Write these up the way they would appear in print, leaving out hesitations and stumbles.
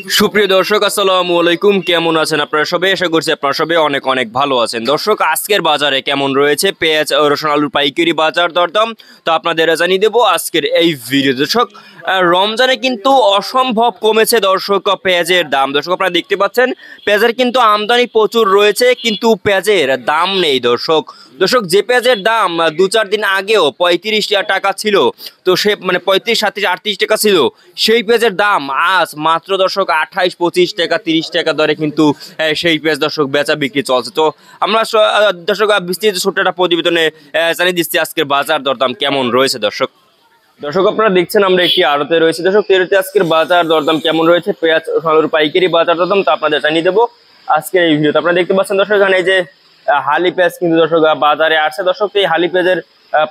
সুপ্রিয় দর্শক আসসালামু আলাইকুম, কেমন আছেন আপনারা সবাই? আশা করছি আপনারা সবাই অনেক অনেক ভালো আছেন। দর্শক, আজকের বাজারে কেমন রয়েছে পেঁয়াজ ও রসুন আলুর পাইকারি বাজার দরদাম তো আপনাদের জানিয়ে দেবো আজকের এই ভিডিও। দর্শক, রমজানে কিন্তু অসম্ভব কমেছে দর্শক পেঁয়াজের দাম। দর্শক, আপনারা দেখতে পাচ্ছেন পেঁয়াজের কিন্তু আমদানি প্রচুর রয়েছে, কিন্তু পেঁয়াজের দাম নেই দর্শক। যে পেঁয়াজের দাম 2-4 দিন আগেও 35 টাকা ছিল, তো সে 35, 37, 38 টাকা ছিল, সেই পেঁয়াজের দাম আজ মাত্র দর্শক 28, 25 টাকা, 30 টাকা দরে কিন্তু সেই পেঁয়াজ দর্শক বেচা বিক্রি চলছে। তো আমরা দর্শক বিস্তৃত ছোট্ট একটা প্রতিবেদনে জানিয়ে দিচ্ছি আজকের বাজার দরদাম কেমন রয়েছে। দর্শক, আপনারা দেখছেন আমরা একটি আড়তে রয়েছে। দর্শক, তেরোতে আজকের বাজার দরদাম কেমন রয়েছে পেঁয়াজ আলুর পাইকারি বাজার দরদাম তো আপনাদের জানিয়ে দেবো আজকের এই ভিডিওতে। আপনারা দেখতে পাচ্ছেন দর্শক, এখানে এই যে হালি পেঁয়াজ কিন্তু দর্শক বাজারে আসছে। দর্শক, এই হালি পেঁয়াজের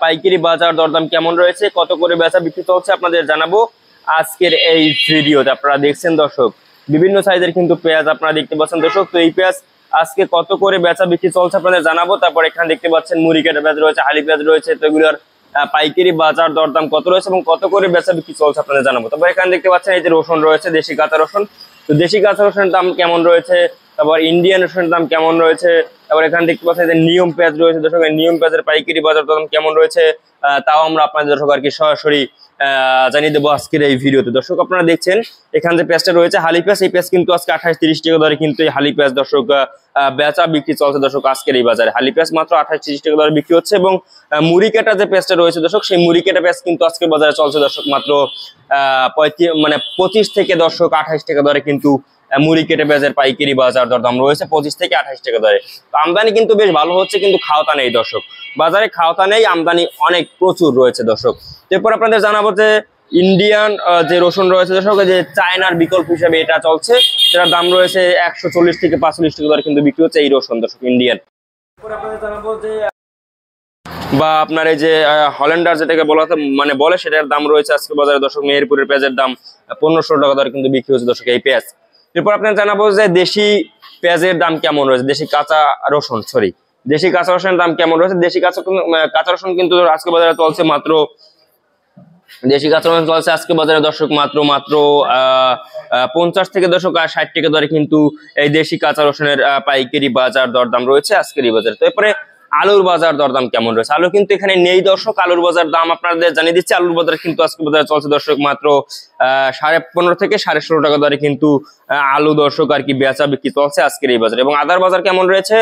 পাইকারি বাজার দরদাম কেমন রয়েছে, কত করে বেচা বিক্রি চলছে আপনাদের জানাবো আজকের এই ভিডিওতে। আপনারা দেখছেন দর্শক বিভিন্ন সাইজের কিন্তু পেঁয়াজ আপনারা দেখতে পাচ্ছেন দর্শক। তো এই পেঁয়াজ আজকে কত করে বেচা বিক্রি চলছে আপনাদের জানাবো। তারপর এখানে দেখতে পাচ্ছেন মুড়ি কাটা পেঁয়াজ রয়েছে, হালি পেঁয়াজ রয়েছে, তো এগুলোর পাইকারি বাজার দরদাম কত রয়েছে এবং কত করে বেচা বিক্রি চলছে আপনাদের জানাবো। তারপর এখানে দেখতে পাচ্ছেন এই যে রসুন রয়েছে, দেশি কাঁচা রসুন, তো দেশি কাঁচা রসুনের দাম কেমন রয়েছে, তারপর ইন্ডিয়ান রসুনের দাম কেমন রয়েছে, তারপর এখানে দেখতে পাচ্ছেন যে নিয়ম পেঁয়াজ রয়েছে দর্শক, নিয়ম পেঁয়াজের পাইকারি বাজার দাম কেমন রয়েছে তাও আমরা আপনাদের দর্শক আর কি সরাসরি জানিয়ে দেবো আজকের এই ভিডিওতে। দর্শক, আপনারা দেখছেন এখানে যে পেঁয়াজটা রয়েছে হালি পেঁয়াজ, এই পেঁয়াজ কিন্তু আজকে 28-30 টাকা দরে কিন্তু এই হালি পেঁয়াজ দর্শক বেচা বিক্রি চলছে দর্শক। আজকের এই বাজারে হালি পেঁয়াজ মাত্র 28-30 টাকা দরে বিক্রি হচ্ছে এবং মুড়ি কাটা যে পেঁয়াজটা রয়েছে দর্শক, সেই মুড়ি কাটা পেঁয়াজ কিন্তু আজকের বাজারে চলছে দর্শক মাত্র 25 থেকে দর্শক 28 টাকা দরে কিন্তু মুড়ি কেটে পেঁয়াজের পাইকারি বাজার দরদাম রয়েছে 25 থেকে 28 টাকা দরে। তো আমদানি কিন্তু বেশ ভালো হচ্ছে, কিন্তু খাওয়াতা নেই দর্শক, বাজারে খাওয়াতা নেই, আমদানি অনেক প্রচুর রয়েছে দর্শক। এরপর আপনাদের জানাবো যে ইন্ডিয়ান যে রসুন রয়েছে দর্শক, যে চায়নার বিকল্প হিসেবে এটা চলছে, সেটার দাম রয়েছে 140 থেকে 45 টাকা দরে কিন্তু বিক্রি হচ্ছে এই রসুন দর্শক ইন্ডিয়ান। আপনাদের জানাবো যে বা আপনার এই যে হল্যান্ডার যেটাকে বলে সেটার দাম রয়েছে আজকে বাজারে দর্শক মেহেরপুরের পেঁয়াজের দাম 1500 টাকা দরে কিন্তু বিক্রি হচ্ছে দর্শক এই পেঁয়াজ। এরপর আপনার জানাবো যে দেশি পেঁয়াজের দাম কেমন রয়েছে, দেশি কাঁচা রসুনের দাম কেমন রয়েছে। দেশি কাঁচা রসুন কিন্তু আজকে বাজারে চলছে মাত্র, দেশি কাঁচা রসুন চলছে আজকে বাজারে দর্শক মাত্র 50 থেকে দর্শক 60 টাকা দরে কিন্তু এই দেশি কাঁচা রসুনের পাইকারি বাজার দরদাম রয়েছে আজকের এই বাজারে। তো এরপরে আলুর বাজার দরদাম কেমন রয়েছে, আলু কিন্তু এখানে নেই দর্শক, আলুর বাজার দাম আপনাদের জানিয়ে দিচ্ছি। আলুর বাজার কিন্তু আজকে বাজারে চলছে দর্শক মাত্র 15.5 থেকে 16.5 টাকা দরে কিন্তু আলু দর্শক আর কি বেচা বিক্রি চলছে আজকের এই বাজারে। এবং আদার বাজার কেমন রয়েছে,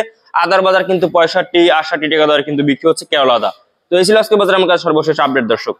আদার বাজার কিন্তু 65-68 টাকা দরে কিন্তু বিক্রি হচ্ছে কেরলা আদা। তো এই ছিল আজকে বাজারে আমার কাছে সর্বশেষ আপডেট দর্শক।